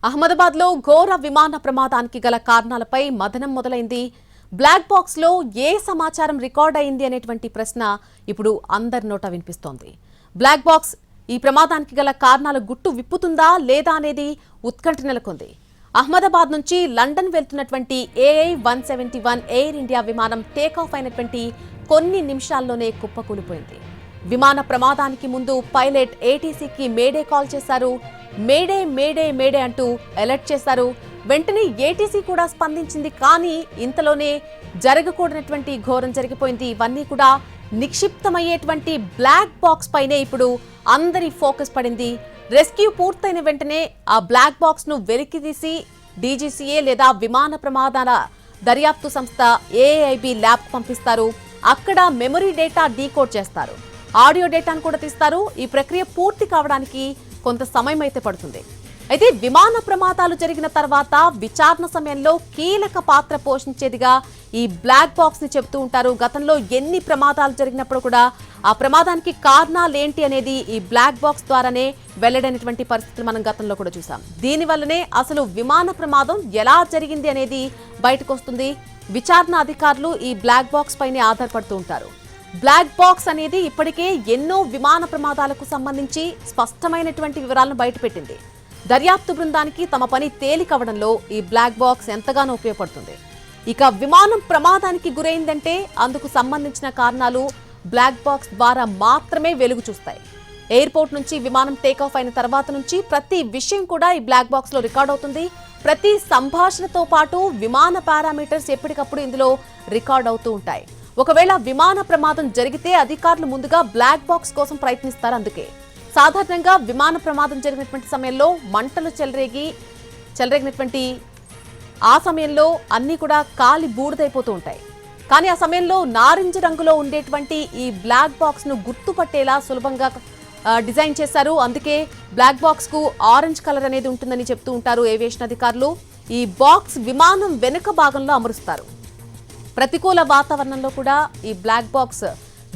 అహ్మదాబాద్ లో ఘోర విమాన ప్రమాదానికి గల కారణాలపై మదనం మొదలైంది. బ్లాక్ బాక్స్ లో ఏ సమాచారం రికార్డ్ అయింది అనేటువంటి ప్రశ్న ఇప్పుడు అందరి నోట వినిపిస్తోంది. బ్లాక్ బాక్స్ ఈ ప్రమాదానికి గల కారణాలు గుట్టు విప్పుతుందా లేదా అనేది ఉత్కంఠ నెలకొంది. అహ్మదాబాద్ నుంచి లండన్ వెళ్తున్నటువంటి AI-171 ఎయిర్ ఇండియా విమానం టేకాఫ్ అయినటువంటి కొన్ని నిమిషాల్లోనే కుప్పకూలిపోయింది. విమాన ప్రమాదానికి ముందు పైలట్ ATCకి మేడే కాల్ చేశారు. మేడే మేడే మేడే అంటూ అలర్ట్ చేశారు. వెంటనే ATC కూడా స్పందించింది. కానీ ఇంతలోనే జరగకూడనటువంటి ఘోరం జరిగిపోయింది. ఇవన్నీ కూడా నిక్షిప్తమయ్యేటువంటి బ్లాక్ బాక్స్ పైనే ఇప్పుడు అందరి ఫోకస్ పడింది. రెస్క్యూ పూర్తయిన వెంటనే ఆ బ్లాక్ బాక్స్ ను వెలికితీసి DGCA లేదా విమాన ప్రమాదాల దర్యాప్తు సంస్థ AIB ల్యాబ్ పంపిస్తారు. అక్కడ మెమరీ డేటా డీకోడ్ చేస్తారు, ఆడియో డేటాను కూడా తీస్తారు. ఈ ప్రక్రియ పూర్తి కావడానికి కొంత సమయం అయితే పడుతుంది. అయితే విమాన ప్రమాదాలు జరిగిన తర్వాత విచారణ సమయంలో కీలక పాత్ర పోషించేదిగా ఈ బ్లాక్ బాక్స్ ని చెబుతూ ఉంటారు. గతంలో ఎన్ని ప్రమాదాలు జరిగినప్పుడు కూడా ఆ ప్రమాదానికి కారణాలేంటి అనేది ఈ బ్లాక్ బాక్స్ ద్వారానే వెల్లడైనటువంటి పరిస్థితులు మనం గతంలో కూడా చూసాం. దీనివల్లనే అసలు విమాన ప్రమాదం ఎలా జరిగింది అనేది బయటకు వస్తుంది. విచారణ అధికారులు ఈ బ్లాక్ బాక్స్ పైనే ఆధారపడుతూ ఉంటారు. బ్లాక్ బాక్స్ అనేది ఇప్పటికే ఎన్నో విమాన ప్రమాదాలకు సంబంధించి స్పష్టమైనటువంటి వివరాలను బయటపెట్టింది. దర్యాప్తు బృందానికి తమ పని తేలికవడంలో ఈ బ్లాక్ బాక్స్ ఎంతగానో ఉపయోగపడుతుంది. ఇక విమానం ప్రమాదానికి గురైందంటే అందుకు సంబంధించిన కారణాలు బ్లాక్ బాక్స్ ద్వారా మాత్రమే వెలుగు చూస్తాయి. ఎయిర్పోర్ట్ నుంచి విమానం టేకాఫ్ అయిన తర్వాత నుంచి ప్రతి విషయం కూడా ఈ బ్లాక్ బాక్స్ లో రికార్డ్ అవుతుంది. ప్రతి సంభాషణతో పాటు విమాన పారామీటర్స్ ఎప్పటికప్పుడు ఇందులో రికార్డ్ అవుతూ ఉంటాయి. ఒకవేళ విమాన ప్రమాదం జరిగితే అధికారులు ముందుగా బ్లాక్ బాక్స్ కోసం ప్రయత్నిస్తారు. అందుకే సాధారణంగా విమాన ప్రమాదం జరిగినటువంటి సమయంలో మంటలు చెలరేగినటువంటి ఆ సమయంలో అన్నీ కూడా కాలి బూడిదైపోతూ ఉంటాయి. కానీ ఆ సమయంలో నారింజ రంగులో ఉండేటువంటి ఈ బ్లాక్ బాక్స్ ను గుర్తుపట్టేలా సులభంగా డిజైన్ చేశారు. అందుకే బ్లాక్ బాక్స్ కు ఆరెంజ్ కలర్ అనేది ఉంటుందని చెప్తూ ఉంటారు ఏవియేషన్ అధికారులు. ఈ బాక్స్ విమానం వెనుక భాగంలో అమరుస్తారు. ప్రతికూల వాతావరణంలో కూడా ఈ బ్లాక్ బాక్స్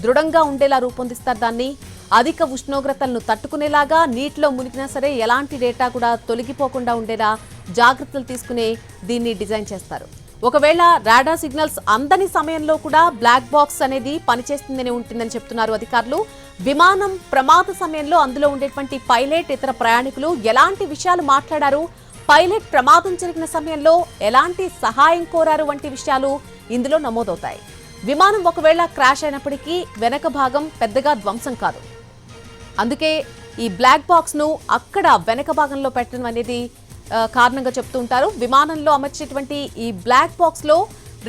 దృఢంగా ఉండేలా రూపొందిస్తారు. దాన్ని అధిక ఉష్ణోగ్రతలను తట్టుకునేలాగా, నీటిలో మునిగినా సరే ఎలాంటి డేటా కూడా తొలగిపోకుండా ఉండేలా జాగ్రత్తలు తీసుకునే దీన్ని డిజైన్ చేస్తారు. ఒకవేళ రాడార్ సిగ్నల్స్ అందని సమయంలో కూడా బ్లాక్ బాక్స్ అనేది పనిచేస్తుందని ఉంటుందని చెప్తున్నారు అధికారులు. విమానం ప్రమాద సమయంలో అందులో ఉండేటువంటి పైలట్, ఇతర ప్రయాణికులు ఎలాంటి విషయాలు మాట్లాడారు, పైలట్ ప్రమాదం జరిగిన సమయంలో ఎలాంటి సహాయం కోరారు వంటి విషయాలు ఇందులో నమోదవుతాయి. విమానం ఒకవేళ క్రాష్ అయినప్పటికీ వెనక భాగం పెద్దగా ధ్వంసం కాదు. అందుకే ఈ బ్లాక్ బాక్స్ ను అక్కడ వెనక భాగంలో పెట్టడం అనేది కారణంగా చెప్తూ ఉంటారు. విమానంలో అమర్చేటువంటి ఈ బ్లాక్ బాక్స్ లో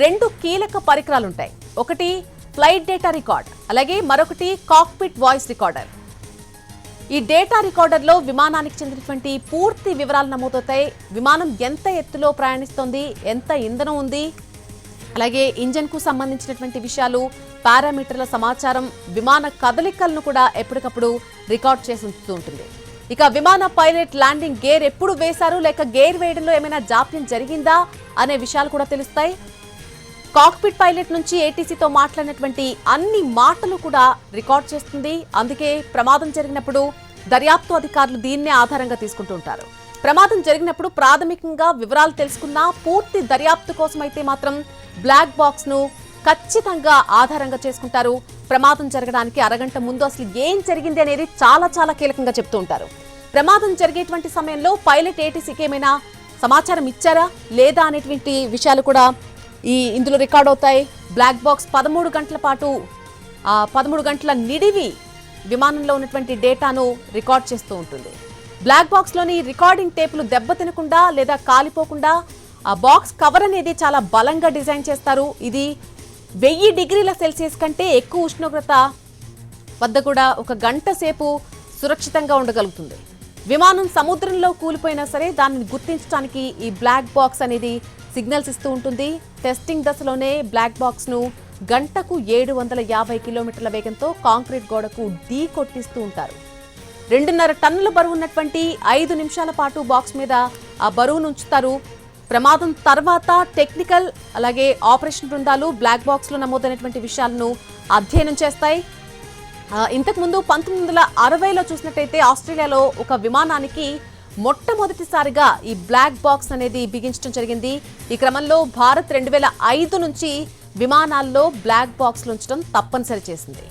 2 కీలక పరికరాలు ఉంటాయి. ఒకటి ఫ్లైట్ డేటా రికార్డ్, అలాగే మరొకటి కాక్పిట్ వాయిస్ రికార్డర్. ఈ డేటా రికార్డర్ లో విమానానికి చెందినటువంటి పూర్తి వివరాలు నమోదవుతాయి. విమానం ఎంత ఎత్తులో ప్రయాణిస్తోంది, ఎంత ఇంధనం ఉంది, అలాగే ఇంజన్ కు సంబంధించినటువంటి విషయాలు, పారామీటర్ల సమాచారం, విమాన కదలికలను కూడా ఎప్పటికప్పుడు రికార్డ్ చేసి ఉంచుతూ ఉంటుంది. ఇక విమాన పైలట్ ల్యాండింగ్ గేర్ ఎప్పుడు వేశారు, లేక గేర్ వేయడంలో ఏమైనా జాప్యం జరిగిందా అనే విషయాలు కూడా తెలుస్తాయి. కాక్పిట్ పైలట్ నుంచి ATCతో మాట్లాడినటువంటి అన్ని మాటలు కూడా రికార్డ్ చేస్తుంది. అందుకే ప్రమాదం జరిగినప్పుడు దర్యాప్తు అధికారులు దీన్నే ఆధారంగా తీసుకుంటూ ఉంటారు. ప్రమాదం జరిగినప్పుడు ప్రాథమికంగా వివరాలు తెలుసుకున్నా పూర్తి దర్యాప్తు కోసం అయితే మాత్రం బ్లాక్ బాక్స్ ను ఖచ్చితంగా ఆధారంగా చేసుకుంటారు. ప్రమాదం జరగడానికి అరగంట ముందు అసలు ఏం జరిగింది అనేది చాలా చాలా కీలకంగా చెప్తూ ఉంటారు. ప్రమాదం జరిగేటువంటి సమయంలో పైలట్ ATCకి ఏమైనా సమాచారం ఇచ్చారా లేదా అనేటువంటి విషయాలు కూడా ఇందులో రికార్డ్ అవుతాయి. బ్లాక్ బాక్స్ 13 గంటల పాటు 13 గంటల నిడివి విమానంలో ఉన్నటువంటి డేటాను రికార్డ్ చేస్తూ ఉంటుంది. బ్లాక్ బాక్స్ లోని రికార్డింగ్ టేపులు దెబ్బతినకుండా లేదా కాలిపోకుండా ఆ బాక్స్ కవర్ అనేది చాలా బలంగా డిజైన్ చేస్తారు. ఇది 1000 డిగ్రీల సెల్సియస్ కంటే ఎక్కువ ఉష్ణోగ్రత వద్ద కూడా 1 గంట సేపు సురక్షితంగా ఉండగలుగుతుంది. విమానం సముద్రంలో కూలిపోయినా సరే దానిని గుర్తించడానికి ఈ బ్లాక్ బాక్స్ అనేది సిగ్నల్స్ ఇస్తూ ఉంటుంది. టెస్టింగ్ దశలోనే బ్లాక్ బాక్స్ ను గంటకు 750 కిలోమీటర్ల వేగంతో కాంక్రీట్ గోడకు ఢీ కొట్టిస్తూ ఉంటారు. 2.5 టన్నుల బరువు ఉన్నటువంటి 5 నిమిషాల పాటు బాక్స్ మీద ఆ బరువును ఉంచుతారు. ప్రమాదం తర్వాత టెక్నికల్ అలాగే ఆపరేషన్ బృందాలు బ్లాక్ బాక్స్ లో నమోదైనటువంటి విషయాలను అధ్యయనం చేస్తాయి. ఇంతకు ముందు 1960లో చూసినట్టయితే ఆస్ట్రేలియాలో ఒక విమానానికి మొట్టమొదటిసారిగా ఈ బ్లాక్ బాక్స్ అనేది బిగించడం జరిగింది. ఈ క్రమంలో భారత్ 2005 నుంచి విమానాల్లో బ్లాక్ బాక్స్లు ఉంచడం తప్పనిసరి చేసింది.